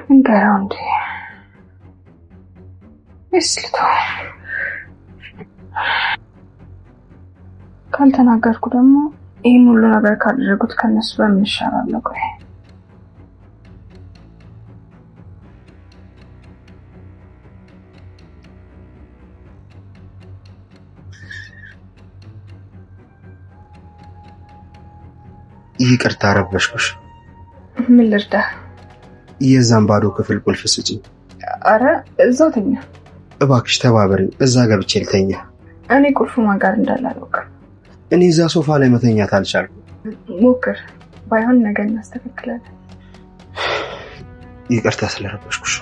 እንገራው እንዴ እስልቶ ካልተናገርኩ ደግሞ ይሄን ሁሉ ነገር ካደረጉት ከነሱ በምን ይሻላል ቆይ ይቅርታ ረበሽኩሽ ምን ልርዳ የዛን ባዶ ክፍል ቁልፍ ስጪኝ አረ እዛው ተኛ እባክሽ ተባበሪኝ እዛ ገብቼ ልተኛ እኔ ቁልፉ ማን ጋር እንዳለ አላውቅም እኔ እዛ ሶፋ ላይ መተኛት አልቻልኩም ሞክር ባይሆን ነገ እናስተካክላለን ይቅርታ ስለረበሽኩሽ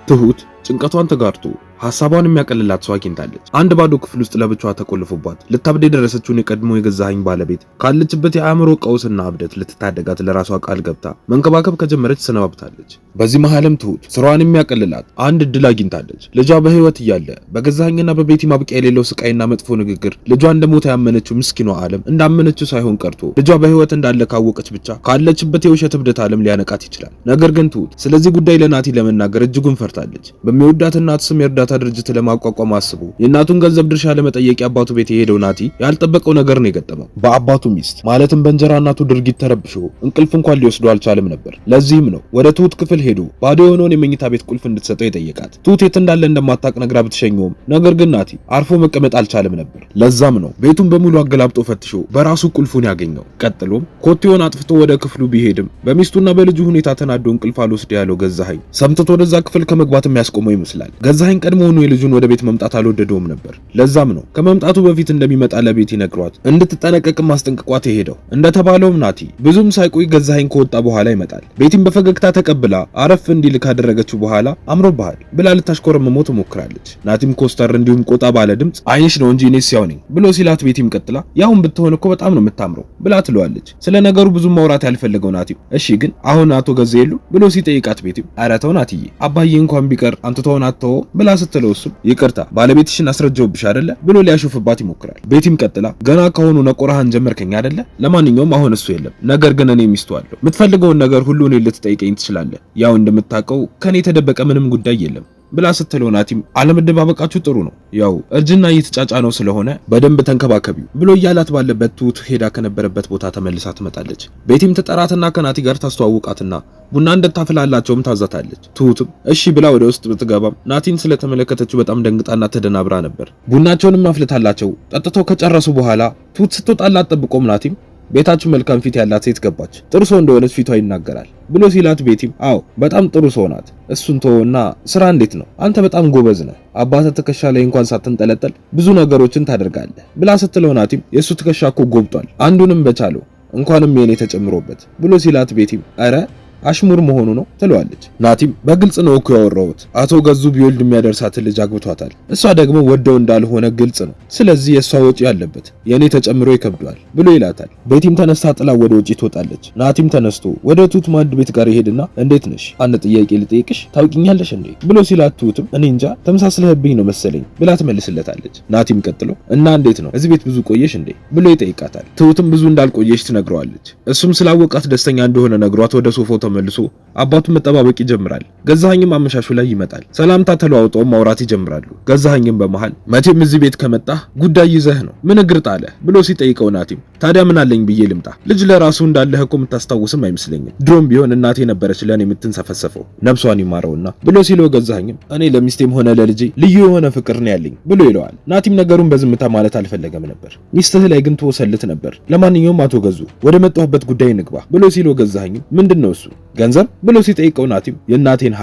ትሁት ጭንቀቷን ተጋርቶ ሐሳቧን የሚያቀልላት ሰው አግኝታለች። አንድ ባዶ ክፍል ውስጥ ለብቻዋ ተቆልፎባት ልታብድ የደረሰችውን የቀድሞ የገዛኸኝ ባለቤት ካለችበት የአእምሮ ቀውስና እብደት ልትታደጋት ለራሷ ቃል ገብታ መንከባከብ ከጀመረች ሰነባብታለች። በዚህ መሃልም ትሁት ስራዋን የሚያቀልላት አንድ እድል አግኝታለች። ልጇ በህይወት እያለ በገዛኸኝና በቤቲ ማብቂያ የሌለው ስቃይና መጥፎ ንግግር ልጇ እንደሞተ ያመነችው ምስኪኗ ዓለም እንዳመነችው ሳይሆን ቀርቶ ልጇ በህይወት እንዳለ ካወቀች ብቻ ካለችበት የውሸት እብደት ዓለም ሊያነቃት ይችላል። ነገር ግን ትሁት ስለዚህ ጉዳይ ለናቲ ለመናገር እጅጉን ፈርታለች። በሚወዳት እናት ስም የእርዳታ ድርጅት ለማቋቋም አስቦ የእናቱን ገንዘብ ድርሻ ለመጠየቅ አባቱ ቤት የሄደው ናቲ ያልጠበቀው ነገር ነው የገጠመው። በአባቱ ሚስት ማለትም በእንጀራ እናቱ ድርጊት ተረብሾ እንቅልፍ እንኳን ሊወስዱ አልቻለም ነበር። ለዚህም ነው ወደ ትሁት ክፍል ሄዶ ባዶ የሆነውን የመኝታ ቤት ቁልፍ እንድትሰጠው የጠየቃት። ትሁት የት እንዳለ እንደማታውቅ ነግራ ብትሸኘውም ነገር ግን ናቲ አርፎ መቀመጥ አልቻለም ነበር። ለዛም ነው ቤቱን በሙሉ አገላብጦ ፈትሾ በራሱ ቁልፉን ያገኘው። ቀጥሎም ኮቴውን አጥፍቶ ወደ ክፍሉ ቢሄድም በሚስቱና በልጁ ሁኔታ ተናዶ እንቅልፍ አልወስድ ያለው ገዛኸኝ ሰምቶት ወደዛ ክፍል ከመግባት የሚያስቆመው ይመስላል። ገዛኸኝ ቀድሞውኑ የልጁን ወደ ቤት መምጣት አልወደደውም ነበር። ለዛም ነው ከመምጣቱ በፊት እንደሚመጣ ለቤቲ ነግሯት እንድትጠነቀቅም ማስጠንቀቋት የሄደው። እንደተባለውም ናቲ ብዙም ሳይቆይ ገዛኸኝ ከወጣ በኋላ ይመጣል። ቤቲም በፈገግታ ተቀብላ አረፍ እንዲል ካደረገችው በኋላ አምሮብሃል ብላ ልታሽኮረመመው ትሞክራለች። ናቲም ኮስተር እንዲሁም ቆጣ ባለ ድምጽ አይንሽ ነው እንጂ እኔስ ያው ነኝ ብሎ ሲላት ቤቲም ቀጥላ ያውን ብትሆን እኮ በጣም ነው የምታምረው ብላ ትለዋለች። ስለ ነገሩ ብዙም ማውራት ያልፈለገው ናቲ እሺ ግን አሁን አቶ ገዛ የሉ ብሎ ሲጠይቃት ቤቲም ኧረ ተው ናቲዬ አባዬ እንኳን ቢቀር አንተ ተውን አትተው ብላ ስትለው እሱ ይቅርታ ባለቤትሽን አስረጀውብሽ አይደለ ብሎ ሊያሾፍባት ይሞክራል። ቤቲም ቀጥላ ገና ከሆኑ ነቆራህን ጀመርከኝ አይደለ ለማንኛውም አሁን እሱ የለም ነገር ግን እኔ ሚስቱ አለው የምትፈልገውን ነገር ሁሉ እኔ ልትጠይቀኝ ትችላለህ ያው እንደምታውቀው ከኔ የተደበቀ ምንም ጉዳይ የለም ብላ ስትለው ናቲም አለመደባበቃችሁ ጥሩ ነው ያው እርጅና እየተጫጫ ነው ስለሆነ በደንብ ተንከባከቢው ብሎ እያላት ባለበት ትሁት ሄዳ ከነበረበት ቦታ ተመልሳ ትመጣለች። ቤቲም ተጠራትና ከናቲ ጋር ታስተዋውቃትና ቡና እንደታፈላላቸውም ታዛታለች። ትሁትም እሺ ብላ ወደ ውስጥ ብትገባም ናቲን ስለተመለከተችው በጣም ደንግጣና ተደናብራ ነበር። ቡናቸውንም አፍልታላቸው ጠጥተው ከጨረሱ በኋላ ትሁት ስትወጣላት ጠብቆም ናቲም ቤታችሁ መልካም ፊት ያላት ሴት ገባች ጥሩ ሰው እንደሆነች ፊቷ ይናገራል ብሎ ሲላት ቤቲም አዎ በጣም ጥሩ ሰው ናት እሱን ተወውና ስራ እንዴት ነው አንተ በጣም ጎበዝ ነህ አባተ ትከሻ ላይ እንኳን ሳትንጠለጠል ብዙ ነገሮችን ታደርጋለህ ብላ ስትለው ናቲም የሱ ትከሻ እኮ ጎብጧል አንዱንም በቻለው እንኳንም የኔ ተጨምሮበት ብሎ ሲላት ቤቲም አረ አሽሙር መሆኑ ነው ትለዋለች። ናቲም በግልጽ ነው እኮ ያወራሁት፣ አቶ ገዙ ቢወልድ የሚያደርሳትን ልጅ አግብቷታል። እሷ ደግሞ ወደው እንዳልሆነ ግልጽ ነው። ስለዚህ የሷ ወጪ ያለበት የኔ ተጨምሮ ይከብዳል ብሎ ይላታል። ቤቲም ተነስታ ጥላ ወደ ውጪ ትወጣለች። ናቲም ተነስቶ ወደ ትሁት ማድ ቤት ጋር ይሄድና እንዴት ነሽ? አንድ ጥያቄ ልጠይቅሽ፣ ታውቂኛለሽ እንዴ ብሎ ሲላት ትሁትም እኔ እንጃ ተመሳስለህብኝ ነው መሰለኝ ብላ ትመልስለታለች። ናቲም ቀጥሎ እና እንዴት ነው እዚህ ቤት ብዙ ቆየሽ እንዴ ብሎ ይጠይቃታል። ትሁትም ብዙ እንዳልቆየሽ ትነግረዋለች። እሱም ስላወቃት ደስተኛ እንደሆነ ነግሯት ወደ ሶፋው ተመልሶ አባቱን መጠባበቅ ይጀምራል። ገዛኸኝም አመሻሹ ላይ ይመጣል። ሰላምታ ተለዋውጠው ማውራት ይጀምራሉ። ገዛኸኝም በመሃል መቼም እዚህ ቤት ከመጣህ ጉዳይ ይዘህ ነው ምን እግር ጣለ ብሎ ሲጠይቀው ናቲም ታዲያ ምን አለኝ ብዬ ልምጣ? ልጅ ለራሱ እንዳለህ እኮ የምታስታውስም አይመስለኝም። ድሮም ቢሆን እናቴ ነበረች ለኔ የምትንሰፈሰፈው ነፍሷን ይማረውና ብሎ ሲለው ገዛኸኝም እኔ ለሚስቴም ሆነ ለልጄ ልዩ የሆነ ፍቅር ነው ያለኝ ብሎ ይለዋል። ናቲም ነገሩን በዝምታ ማለት አልፈለገም ነበር። ሚስትህ ላይ ግን ተወሰልት ነበር። ለማንኛውም አቶ ገዙ ወደ መጣሁበት ጉዳይ ንግባ ብሎ ሲለው ገዛኸኝም ምንድነው እሱ ገንዘብ ብሎ ሲጠይቀው ናቲም የእናቴን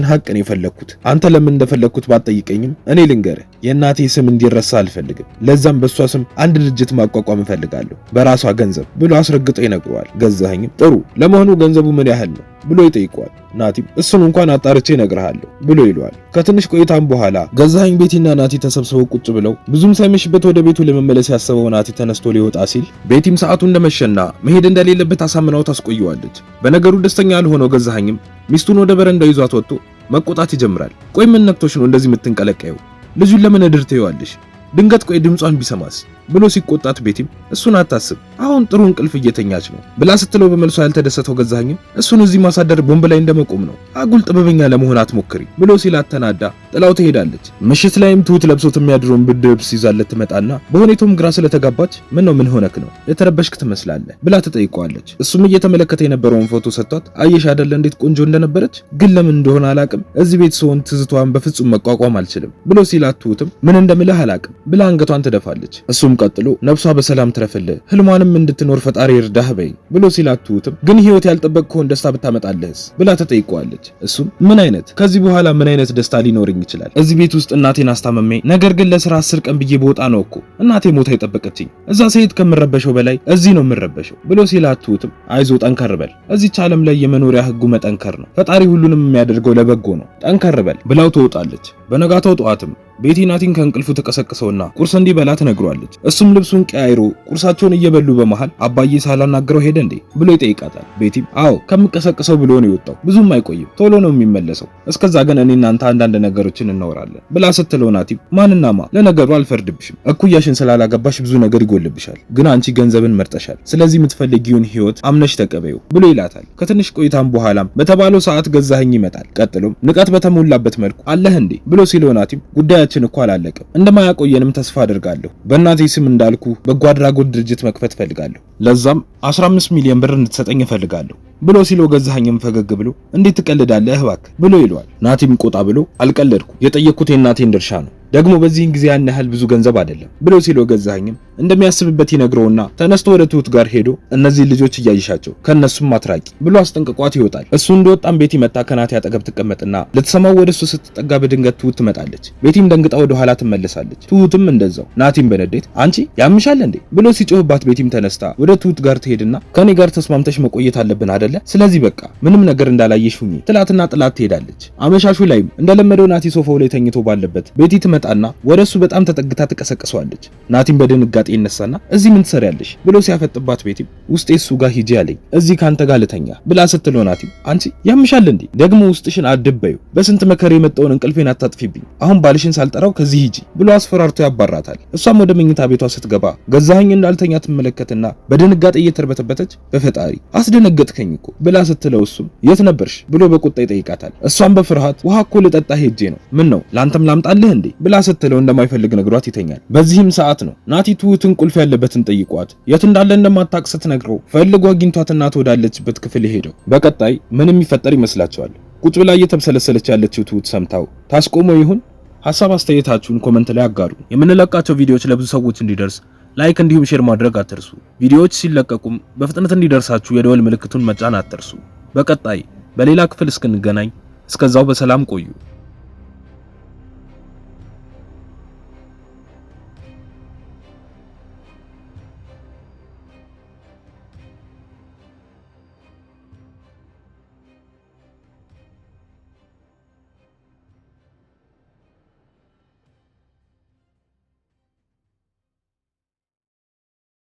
ሐቅ ነው የፈለኩት። አንተ ለምን እንደፈለኩት ባትጠይቀኝም እኔ ልንገርህ የእናቴ ስም እንዲረሳ አልፈልግም። ለዛም በሷ ስም አንድ ድርጅት ማቋቋም እፈልጋለሁ በራሷ ገንዘብ ብሎ አስረግጦ ይነግረዋል። ገዛኸኝም ጥሩ ለመሆኑ ገንዘቡ ምን ያህል ነው ብሎ ይጠይቀዋል። ናቲም እሱን እንኳን አጣርቼ እነግርሃለሁ ብሎ ይለዋል። ከትንሽ ቆይታም በኋላ ገዛኸኝ ቤቲና ናቲ ተሰብስበው ቁጭ ብለው ብዙም ሳይመሽበት ወደ ቤቱ ለመመለስ ያሰበው ናቲ ተነስቶ ሊወጣ ሲል ቤቲም ሰዓቱ እንደመሸና መሄድ እንደሌለበት አሳምናው ታስቆየዋለች። በነገሩ ደስተኛ ያልሆነው ገዛኸኝም ሚስቱን ወደ በረንዳው ይዟት ወጥቶ መቆጣት ይጀምራል። ቆይ ምን ነክቶሽ ነው እንደዚህ የምትንቀለቀየው? ልጁን ለምን እድርተዋለሽ? ድንገት ቆይ ድምጿን ቢሰማስ ብሎ ሲቆጣት ቤቲም እሱን አታስብ አሁን ጥሩ እንቅልፍ እየተኛች ነው ብላ ስትለው በመልሶ ያልተደሰተው ገዛኸኝም እሱን እዚህ ማሳደር ቦምብ ላይ እንደመቆም ነው አጉል ጥበበኛ ለመሆን አትሞክሪ ብሎ ሲላት ተናዳ ጥላው ትሄዳለች። ምሽት ላይም ትሁት ለብሶት የሚያድረውን ብርድ ልብስ ይዛለት ትመጣና በሁኔታውም ግራ ስለተጋባች ምን ሆነክ ነው የተረበሽክ ትመስላለህ ብላ ትጠይቀዋለች። እሱም እየተመለከተ የነበረውን ፎቶ ሰጥቷት አየሽ አይደል እንዴት ቆንጆ እንደነበረች ግን ለምን እንደሆነ አላቅም እዚህ ቤት ሰውን ትዝቷን በፍጹም መቋቋም አልችልም ብሎ ሲላት ትሁትም ምን እንደምልህ አላቅም ብላ አንገቷን ትደፋለች። እሱም ቀጥሎ ነፍሷ በሰላም ትረፍልህ ህልሟንም እንድትኖር ፈጣሪ ይርዳህ በይ ብሎ ሲላት ትሁትም ግን ህይወት ያልጠበቅከውን ደስታ ብታመጣለህስ ብላ ተጠይቀዋለች። እሱም ምን አይነት ከዚህ በኋላ ምን አይነት ደስታ ሊኖርኝ ይችላል? እዚህ ቤት ውስጥ እናቴን አስታመሜ ነገር ግን ለስራ 10 ቀን ብዬ በወጣ ነው እኮ እናቴ ሞታ የጠበቀችኝ። እዛ ሰይድ ከምረበሸው በላይ እዚህ ነው የምረበሸው ብሎ ሲላት ትሁትም አይዞ ጠንከር በል እዚች ዓለም ላይ የመኖሪያ ህጉ መጠንከር ነው። ፈጣሪ ሁሉንም የሚያደርገው ለበጎ ነው። ጠንከር በል ብላው ትወጣለች። በነጋታው ጠዋትም ቤቲ ናቲን ከእንቅልፉ ተቀሰቀሰውና ቁርስ እንዲበላ ትነግሯለች። እሱም ልብሱን ቀያይሮ ቁርሳቸውን እየበሉ በመሃል አባዬ ሳላናገረው ሄደ እንዴ ብሎ ይጠይቃታል። ቤቲም አዎ ከምቀሰቅሰው ብሎ ነው የወጣው ብዙም አይቆይም ቶሎ ነው የሚመለሰው እስከዛ ግን እኔ እናንተ አንዳንድ ነገሮችን እናወራለን ብላ ስትለው ናቲም ማንናማ ለነገሩ አልፈርድብሽም እኩያሽን ስላላገባሽ ብዙ ነገር ይጎልብሻል ግን አንቺ ገንዘብን መርጠሻል ስለዚህ የምትፈልጊውን ህይወት አምነሽ ተቀበዩ ብሎ ይላታል። ከትንሽ ቆይታም በኋላም በተባለው ሰዓት ገዛኸኝ ይመጣል። ቀጥሎም ንቀት በተሞላበት መልኩ አለህ እንዴ ብሎ ሲለው ናቲም ጉዳያችን እኮ አላለቀም እንደማያቆየንም ተስፋ አደርጋለሁ በእናቴ ስም እንዳልኩ በጎ አድራጎት ድርጅት መክፈት ፈልጋለሁ ለዛም 15 ሚሊዮን ብር እንድትሰጠኝ ፈልጋለሁ ብሎ ሲለው ገዛኸኝም ፈገግ ብሎ እንዴት ትቀልዳለህ እባክህ ብሎ ይለዋል። ናቲም ቆጣ ብሎ አልቀለድኩ የጠየቅኩት የእናቴን ድርሻ ነው ደግሞ በዚህን ጊዜ ያን ያህል ብዙ ገንዘብ አይደለም ብሎ ሲለው ገዛኸኝም እንደሚያስብበት ይነግረውና ተነስቶ ወደ ትሁት ጋር ሄዶ እነዚህ ልጆች እያይሻቸው ከነሱም አትራቂ ብሎ አስጠንቅቋት ይወጣል። እሱ እንደወጣም ቤቲ መጣ ከናቲ አጠገብ ትቀመጥና ልትሰማው ወደሱ ስትጠጋ በድንገት ትሁት ትመጣለች። ቤቲም ደንግጣ ወደ ኋላ ትመለሳለች። ትሁትም እንደዛው። ናቲም በነዴት አንቺ ያምሻል እንዴ ብሎ ሲጮህባት ቤቲም ተነስታ ወደ ትሁት ጋር ትሄድና ከኔ ጋር ተስማምተሽ መቆየት አለብን አይደለ ስለዚህ በቃ ምንም ነገር እንዳላየሽ ሁኚ ትላትና ጥላት ትሄዳለች። አመሻሹ ላይም እንደለመደው ናቲ ሶፋው ላይ ተኝቶ ባለበት ቤቲ ትመጣና ወደሱ በጣም ተጠግታ ትቀሰቅሰዋለች። ናቲም በድንጋጤ ይነሳና እዚህ ምን ትሰሪያለሽ ብሎ ሲያፈጥባት ቤቲም ውስጤ እሱ ጋር ሂጂ አለኝ እዚህ ካንተ ጋር ልተኛ ብላ ስትለው ናቲም አንቺ ያምሻል እንዴ ደግሞ ውስጥሽን አድበዩ በስንት መከራ የመጣውን እንቅልፌን አታጥፊብኝ አሁን ባልሽን ሳልጠራው ከዚህ ሂጂ ብሎ አስፈራርቶ ያባራታል። እሷም ወደ መኝታ ቤቷ ስትገባ ገዛኸኝ እንዳልተኛ ትመለከትና በድንጋጤ እየተርበተበተች በፈጣሪ አስደነገጥከኝ እኮ ብላ ስትለው እሱም የት ነበርሽ ብሎ በቁጣ ይጠይቃታል። እሷም በፍርሃት ውሃ እኮ ልጠጣ ሄጄ ነው ምን ነው ላንተም ላምጣልህ እንዴ ብላ ስትለው እንደማይፈልግ ነግሯት ይተኛል። በዚህም ሰዓት ነው ናቲ ትሁትን ቁልፍ ያለበትን ጠይቋት የት እንዳለ እንደማታውቅ ስትነግረው ፈልጎ አግኝቷትና ወዳለችበት ክፍል ሄደው በቀጣይ ምን የሚፈጠር ይመስላችኋል? ቁጭ ብላ እየተብሰለሰለች ያለችው ትሁት ሰምታው ታስቆመው ይሁን? ሐሳብ አስተያየታችሁን ኮሜንት ላይ አጋሩ። የምንለቃቸው ቪዲዮዎች ለብዙ ሰዎች እንዲደርስ ላይክ እንዲሁም ሼር ማድረግ አትርሱ። ቪዲዮዎች ሲለቀቁም በፍጥነት እንዲደርሳችሁ የደወል ምልክቱን መጫን አትርሱ። በቀጣይ በሌላ ክፍል እስክንገናኝ እስከዛው በሰላም ቆዩ።